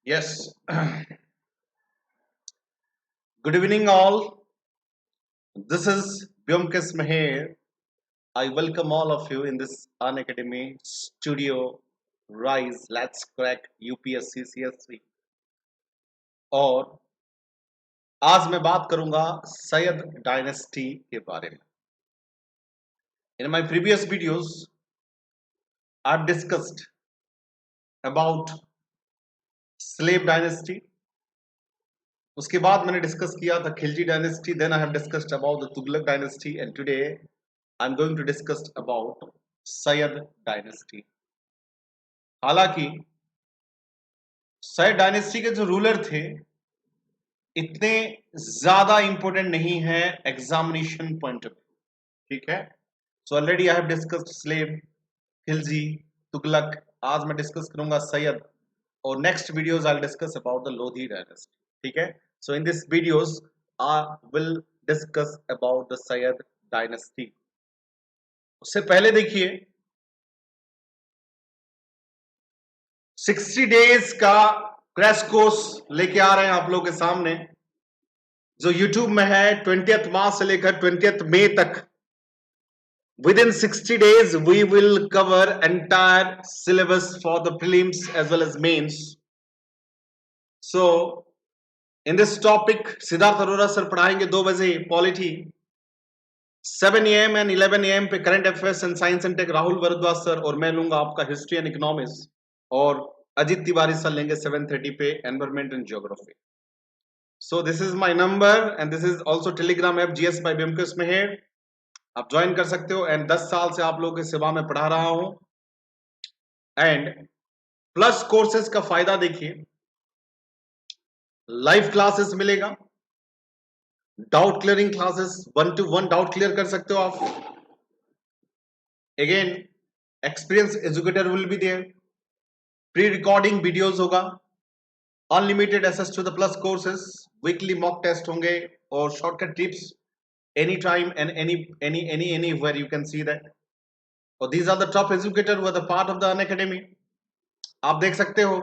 Yes. Good evening, all. This is Byomkes Meher. I welcome all of you in this Unacademy studio. Rise, let's crack UPSC CSC. और आज मैं बात करूंगा Syed dynasty के बारे में. In my previous videos, I've discussed about slave dynasty. उसके बाद मैंने डिस्कस किया था Khilji dynasty. Then I have discussed about the Tughlaq dynasty and today I am going to discuss about Sayyid dynasty. हालांकि सैयद डायनेस्टी के जो रूलर थे इतने ज्यादा इंपॉर्टेंट नहीं है एग्जामिनेशन पॉइंट ऑफ व्यू. ठीक है. So already I have discussed slave, Khilji, Tughlaq. आज मैं डिस्कस करूंगा सैयद और next videos I will discuss about the Lodi dynasty. ठीक है. So in this videos I will discuss about the Sayyid dynasty. उससे पहले देखिए 60 डेज का क्रैश कोर्स लेके आ रहे हैं आप लोगों के सामने जो YouTube में है. 20th मार्च से लेकर 20th मई तक within 60 days we will cover entire syllabus for the prelims as well as mains. So in this topic Siddharth Arora sir पढ़ाएंगे 2 बजे पॉलिटी. 7 AM एंड 11 AM पे current affairs and science and tech Rahul Bhardwaj sir, और मैं लूंगा आपका history and economics, और Ajit Tiwari sir लेंगे 7:30 पे environment and geography. So this is my number and this is also telegram app GS by Byomkesh Meher. आप join कर सकते हो. एंड 10 साल से आप लोगों की सेवा में पढ़ा रहा हूं. एंड प्लस कोर्सेज का फायदा देखिए, लाइव क्लासेस मिलेगा, doubt clearing classes, 1-to-1 doubt clear कर सकते हो आप. Again experience educator will be there, pre recording videos होगा, unlimited access to the plus courses, weekly mock test होंगे और shortcut tips anytime and anywhere you can see that. और these are the top educator who are the part of the Unacademy. आप देख सकते हो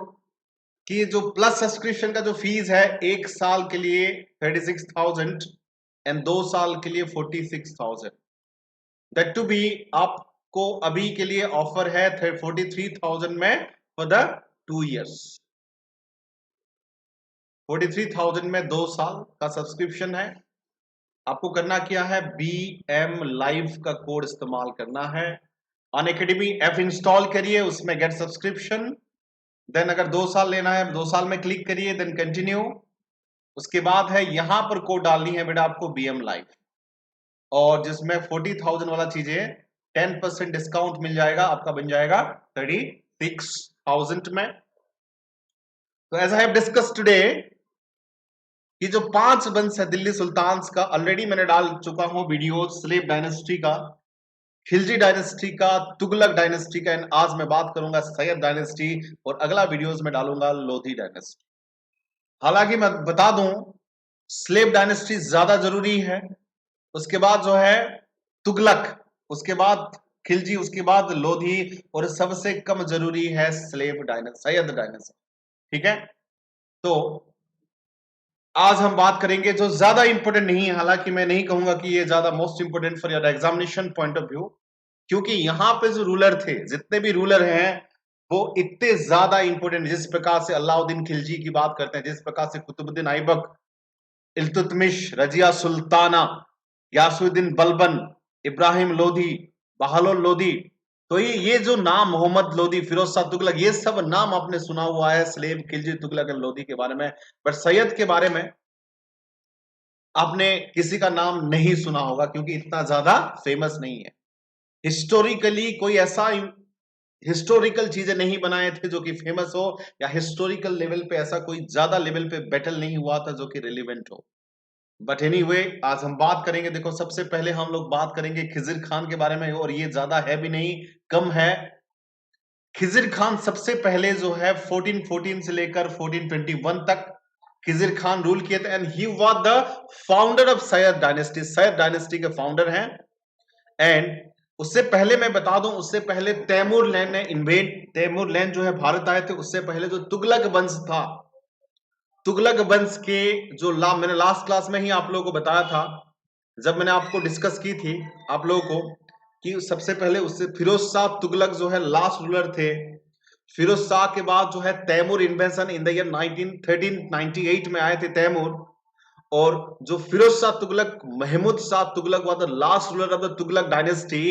कि जो प्लस सब्सक्रिप्शन का जो फीस है 1 साल के लिए 36,000 एंड 2 साल के लिए 46,000. दैट टू बी आपको अभी के लिए ऑफर है 43,000 में फॉर द 2 years. 43,000 में 2 साल का सब्सक्रिप्शन है. आपको करना क्या है, BM लाइव का कोड इस्तेमाल करना है. अनअकैडमी ऐप इंस्टॉल करिए, उसमें गेट सब्सक्रिप्शन. देन अगर 2 साल लेना है 2 साल में क्लिक करिए, देन कंटिन्यू. उसके बाद है यहां पर कोड डालनी है बेटा आपको BM लाइव, और जिसमें 40,000 वाला चीजें 10% डिस्काउंट मिल जाएगा, आपका बन जाएगा 36,000 में. तो as I have discuss today कि जो 5 वंश है दिल्ली सुल्तान्स का, ऑलरेडी मैंने डाल चुका हूं वीडियो स्लेव डायनेस्टी का, खिलजी डायनेस्टी का, तुगलक डायनेस्टी का, एंड आज मैं बात करूंगा सैयद डायनेस्टी, और अगला वीडियोस में डालूंगा लोधी डायनेस्टी. हालांकि मैं बता दूं स्लेव डायनेस्टी ज्यादा जरूरी है, उसके बाद जो है तुगलक, उसके बाद खिलजी, उसके बाद लोधी, और सबसे कम जरूरी है स्लेव डायनेस्टी, सैयद डायनेस्टी. ठीक है. तो आज हम बात करेंगे जो ज्यादा इंपॉर्टेंट नहीं है. हालांकि मैं नहीं कहूंगा कि ये ज्यादा most important for your examination point of view, क्योंकि यहाँ पे जो रूलर थे, जितने भी रूलर हैं वो इतने ज्यादा इंपॉर्टेंट. जिस प्रकार से अलाउद्दीन खिलजी की बात करते हैं, जिस प्रकार से कुतुबुद्दीन ऐबक, इल्तुतमिश, रजिया सुल्ताना, यासुद्दीन बलबन, इब्राहिम लोधी, बहालोल लोधी, तो ये जो नाम मोहम्मद लोधी, फिरोज शाह तुगलक, ये सब नाम आपने सुना हुआ है स्लेव, खिलजी, तुगलक एंड लोधी के बारे में. बट सैयद के बारे में आपने किसी का नाम नहीं सुना होगा, क्योंकि इतना ज्यादा फेमस नहीं है. हिस्टोरिकली कोई ऐसा हिस्टोरिकल चीजें नहीं बनाए थे जो कि फेमस हो, या हिस्टोरिकल लेवल पे ऐसा कोई ज्यादा लेवल पे बैटल नहीं हुआ था जो कि रिलेवेंट हो. बट एनीवे आज हम बात करेंगे, देखो सबसे पहले हम लोग बात करेंगे खिजिर खान के बारे में, और ये ज्यादा है भी नहीं, कम है. खिजिर खान सबसे पहले जो है 1414 से लेकर 1421 तक खिजिर खान रूल किए थे, and he was the founder of Syed dynasty. Syed dynasty के फाउंडर हैं. एंड उससे पहले मैं बता दूं, उससे पहले तैमूर लैंड ने तैमूर लैंड जो है भारत आए थे. उससे पहले जो तुगलक वंश था तुगलक वंश के जो मैंने लास्ट क्लास में ही आप लोगों को बताया था, जब मैंने आपको डिस्कस की थी आप लोगों को, कि सबसे पहले उससे फिरोज शाह तुगलक जो है लास्ट रूलर थे। फिरोज शाह के बाद जो है Timur invention in the year 1398 में आए थे तैमूर। और जो Firoz Shah Tughlaq, Mahmud Shah Tughlaq was the last ruler of the Tughlaq dynasty,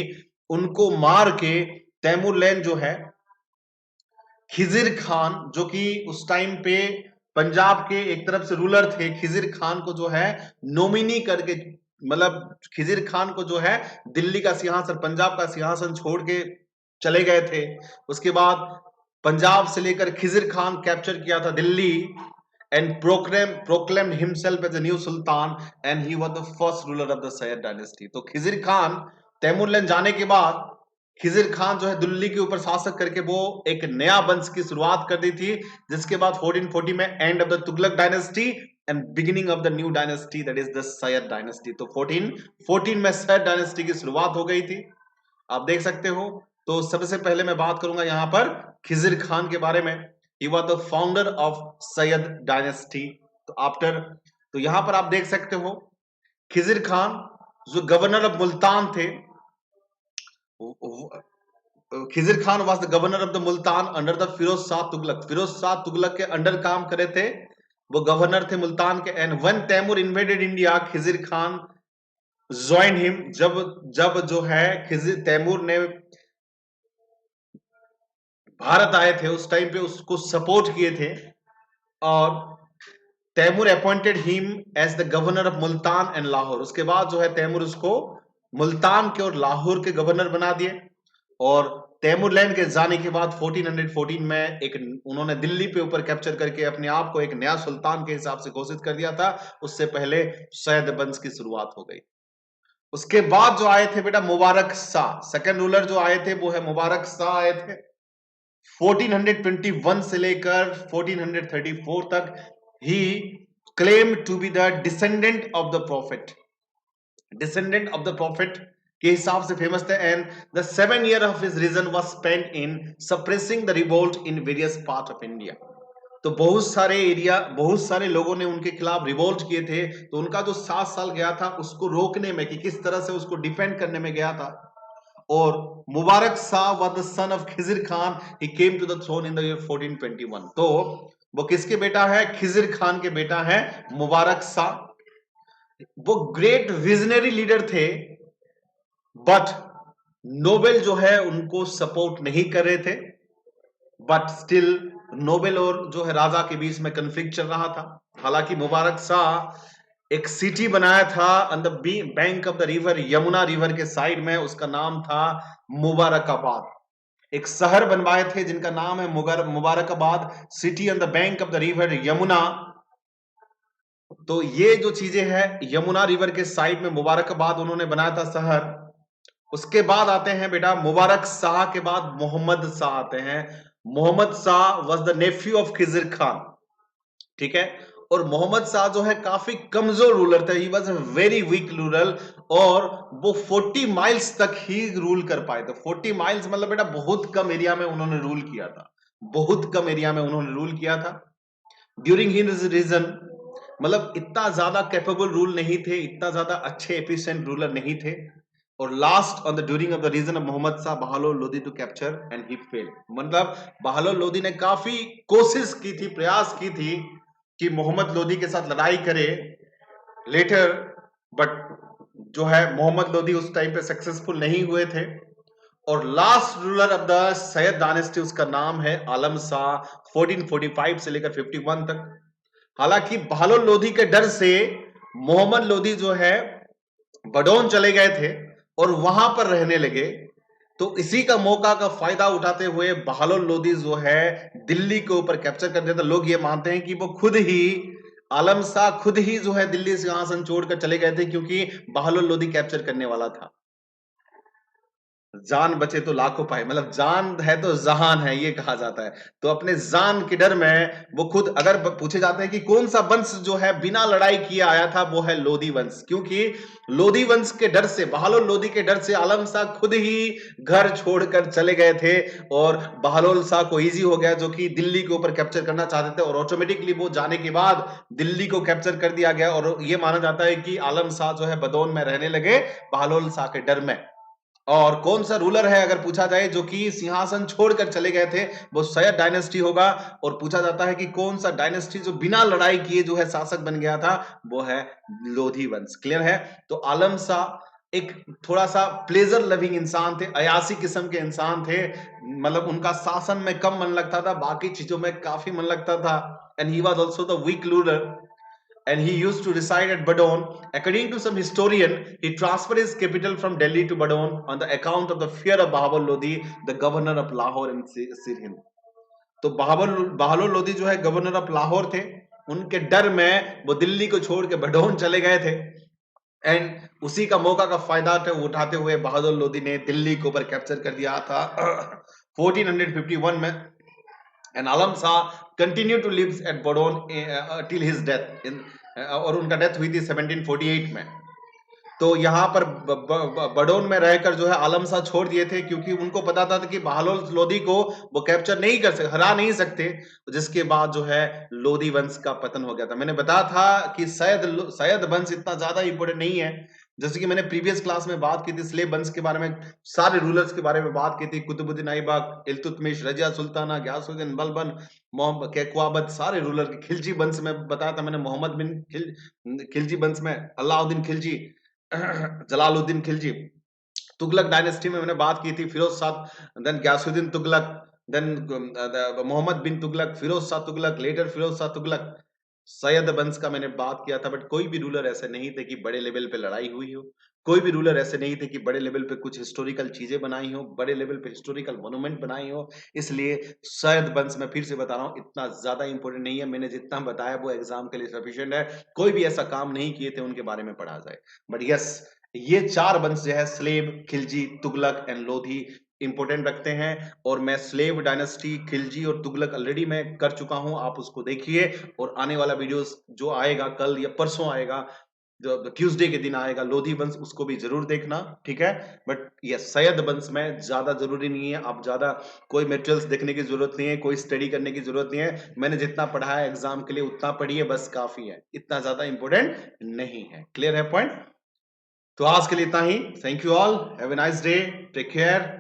उनको मार के तैमूरलैन जो है खिजिर खान, जो कि उस टाइम पे पंजाब के एक तरफ से रूलर थे, खिजिर खान को जो है नॉमिनी करके, मतलब खिजिर खान को जो है दिल्ली का सिंहासन, पंजाब का सिंहासन छोड़ के चले गए थे। उसके बाद पंजाब से लेकर खिजिर खान कैप्चर किया था Delhi and proclaimed himself as a new sultan, and he was the first ruler of the Sayyid dynasty। तो खिजिर खान तैमूरलैन जाने के बाद खिजिर खान जो है दिल्ली के ऊपर शासक करके वो एक नया वंश की शुरुआत कर दी थी, जिसके बाद 1440 में end of the Tughlaq dynasty and beginning of the new dynasty, that is the Sayyid dynasty. तो 1414 में सैयद डायनेस्टी की शुरुआत हो गई थी, आप देख सकते हो। तो सबसे पहले मैं बात करूंगा यहाँ पर खिजिर खान के बारे में। He was the founder of Sayyid dynasty। तो यहां पर आप देख सकते हो खिजिर खान जो गवर्नर ऑफ मुल्तान थे, Khizr Khan was the governor of the Multan under the Firoz Shah Tughlaq. Firoz Shah Tughlaq के अंडर काम करे थे, वो गवर्नर थे मुल्तान के। And when Timur invaded India, Khizr Khan join him. जब जो है खिजिर तैमूर ने भारत आए थे, उस टाइम पे उसको सपोर्ट किए थे, और Timur appointed him as the governor of Multan and Lahore. उसके बाद जो है तैमूर उसको मुल्तान के और लाहौर के गवर्नर बना दिए। और तैमूरलैंड के जाने के बाद 1414 में एक उन्होंने दिल्ली पे ऊपर कैप्चर करके अपने आप को एक नया सुल्तान के हिसाब से घोषित कर दिया था। उससे पहले सैयद वंश की शुरुआत हो गई। उसके बाद जो आए थे बेटा मुबारक शाह, सेकंड रूलर जो आए थे वो है मुबारक शाह आए थे 1421 से लेकर 1434 तक। He claim to be the descendant of the prophet, descendant of the prophet के हिसाब से फेमस थे। And the 7 year of his reign was spent in suppressing the revolt in various part of India. तो बहुत सारे लोगों ने उनके खिलाफ रिवोल्ट किए थे। तो उनका जो 7 साल गया था उसको रोकने में, कि किस तरह से उसको डिफेंड करने में गया था। और Mubarak Shah was the son of Khizr Khan, he came to the throne in the year 1421। तो वो किसके बेटा है? खिजिर खान के बेटा है मुबारक शाह। वो ग्रेट विजनरी लीडर थे, बट नोबेल जो है उनको सपोर्ट नहीं कर रहे थे। बट स्टिल नोबेल और जो है राजा के बीच में कन्फ्लिक्ट चल रहा था। हालांकि मुबारक शाह एक सिटी बनाया था on the bank of the river, Yamuna river के साइड में, उसका नाम था मुबारकाबाद। एक शहर बनवाए थे जिनका नाम है Mubarakabad, city on the bank of the river Yamuna. तो ये जो चीजें हैं, यमुना रिवर के साइड में मुबारकाबाद उन्होंने बनाया था शहर। उसके बाद आते हैं बेटा मुबारक शाह के बाद मोहम्मद शाह आते हैं। Mohammad Shah was the nephew of Khizr Khan, ठीक है। और मोहम्मद शाह जो है काफी कमजोर रूलर थे, he was a very weak ruler, और वो 40 माइल्स तक ही रूल कर पाए थे। 40 माइल्स मतलब बेटा बहुत कम एरिया में उन्होंने रूल किया था, बहुत कम एरिया में उन्होंने रूल किया था। ड्यूरिंग हिज रीजन, मतलब इतना ज्यादा कैपेबल रूल नहीं थे, इतना ज्यादा अच्छे एफिशिएंट रूलर नहीं थे। और last on the during of the region of Mohammad Shah Bahlol Lodi to capture and he failed. मतलब बहालोल लोदी ने काफी कोशिश की थी, प्रयास की थी कि मोहम्मद लोदी के साथ लड़ाई करे लेटर, बट जो है मोहम्मद लोदी उस टाइम पे सक्सेसफुल नहीं हुए थे। और last ruler of the Sayyid dynasty, उसका नाम है आलम शाह, 1445 से लेकर 51 तक। हालांकि बहालोल लोदी के डर से मोहम्मद लोदी जो है बडौन चले गए थे और वहां पर रहने लगे। तो इसी का मौका का फायदा उठाते हुए बहालोल लोदी जो है दिल्ली के ऊपर कैप्चर कर दिया था। लोग ये मानते हैं कि वो खुद ही, आलम शाह खुद ही जो है दिल्ली सिंहासन छोड़कर चले गए थे, क्योंकि बहालोल लोदी कैप्चर करने वाला था। जान बचे तो लाखों पाए, मतलब जान है तो जहान है, ये कहा जाता है। तो अपने जान के डर में वो खुद, अगर पूछे जाते हैं कि कौन सा वंश जो है बिना लड़ाई किए आया था, वो है लोधी वंश। क्योंकि लोधी वंश के डर से, बहालोल लोधी के डर से आलम शाह खुद ही घर छोड़कर चले गए थे, और बहालोल शाह को इजी हो गया, जो कि दिल्ली के ऊपर कैप्चर करना चाहते थे, और ऑटोमेटिकली वो जाने के बाद दिल्ली को कैप्चर कर दिया गया। और ये माना जाता है कि आलम शाह जो है बदौन में रहने लगे बहालोल शाह के डर में। और कौन सा रूलर है अगर पूछा जाए जो कि सिंहासन छोड़कर चले गए थे, वो सैयद डायनेस्टी होगा। और पूछा जाता है कि कौन सा डायनेस्टी जो बिना लड़ाई किए जो है शासक बन गया था, वो है लोधी वंश। क्लियर है? तो आलम शाह एक थोड़ा सा प्लेजर लविंग इंसान थे, अयासी किस्म के इंसान थे, मतलब उनका शासन में कम मन लगता था, बाकी चीजों में काफी मन लगता था। And he was also the weak ruler, and he used to reside at Badon. According to some historian, he transferred his capital from Delhi to Badon on the account of the fear of Bahawal Lodi, the governor of Lahore in Sirhind. तो बहावल लोधी जो है governor of Lahore थे, उनके डर में वो दिल्ली को छोड़ के बडौन चले गए थे। एंड उसी का मौका का फायदा उठाते हुए बहादुर लोधी ने दिल्ली को ऊपर कैप्चर कर दिया था 1451 में। And Alam Shah continue to live at Badaun till his death in, और उनका डेथ हुई थी 1748 में। तो यहाँ पर बडौन में रहकर जो है आलम शाह छोड़ दिए थे, क्योंकि उनको पता था कि बहालोल लोधी को वो कैप्चर नहीं कर सकते, हरा नहीं सकते। जिसके बाद जो है लोधी वंश का पतन हो गया था। मैंने बताया था कि सैयद वंश इतना ज्यादा इंपोर्टेंट नहीं है। जैसे कि मैंने प्रीवियस क्लास में बात की थी स्लेव वंश के बारे में, सारे रूलर्स के बारे में बात की थी, कुतुबुद्दीन ऐबक, इल्तुतमिश, रजिया सुल्ताना, गयासुद्दीन बलबन, मोहम्मद कैकवाबत, सारे रूलर के। खिलजी वंश में बताया था मैंने, मोहम्मद बिन खिलजी वंश में अलाउद्दीन खिलजी, जलालुद्दीन खिलजी। तुगलक डायनेस्टी में मैंने बात की थी, फिरोज शाह, देन गयासुद्दीन तुगलक, देन मोहम्मद बिन तुगलक, फिरोज शाह तुगलक, लेटर फिरोज शाह तुगलक। सैयद वंश का मैंने बात किया था। बट कोई भी रूलर ऐसे नहीं थे कि बड़े लेवल पे लड़ाई हुई हो, कोई भी रूलर ऐसे नहीं थे कि बड़े लेवल पे कुछ हिस्टोरिकल चीजें बनाई हो, बड़े लेवल पे हिस्टोरिकल मोन्यूमेंट बनाई हो। इसलिए सैयद वंश में फिर से बता रहा हूं, इतना ज्यादा इंपॉर्टेंट नहीं है। मैंने जितना बताया वो एग्जाम के लिए सफिशिएंट है। कोई भी ऐसा काम नहीं किए थे उनके बारे में पढ़ा जाए। बट यस, ये चार वंश जो है slave, Khilji, Tughlaq and Lodhi, important रखते हैं। और मैं स्लेव डायनेस्टी, खिलजी और तुगलक ऑलरेडी मैं कर चुका हूं, आप उसको देखिए। और आने वाला वीडियोस जो आएगा कल या परसों आएगा, जो ट्यूसडे के दिन आएगा, लोधी वंश, उसको भी जरूर देखना, ठीक है। बट ये सैयद वंश में ज्यादा जरूरी नहीं है, आप ज्यादा कोई मटेरियल्स देखने की जरूरत नहीं है, कोई स्टडी करने की जरूरत नहीं है। मैंने जितना पढ़ा है एग्जाम के लिए उतना पढ़िए, बस काफी है, इतना ज्यादा इंपॉर्टेंट नहीं है। क्लियर है पॉइंट? तो आज के लिए इतना ही। Thank you all, have a nice day, take care.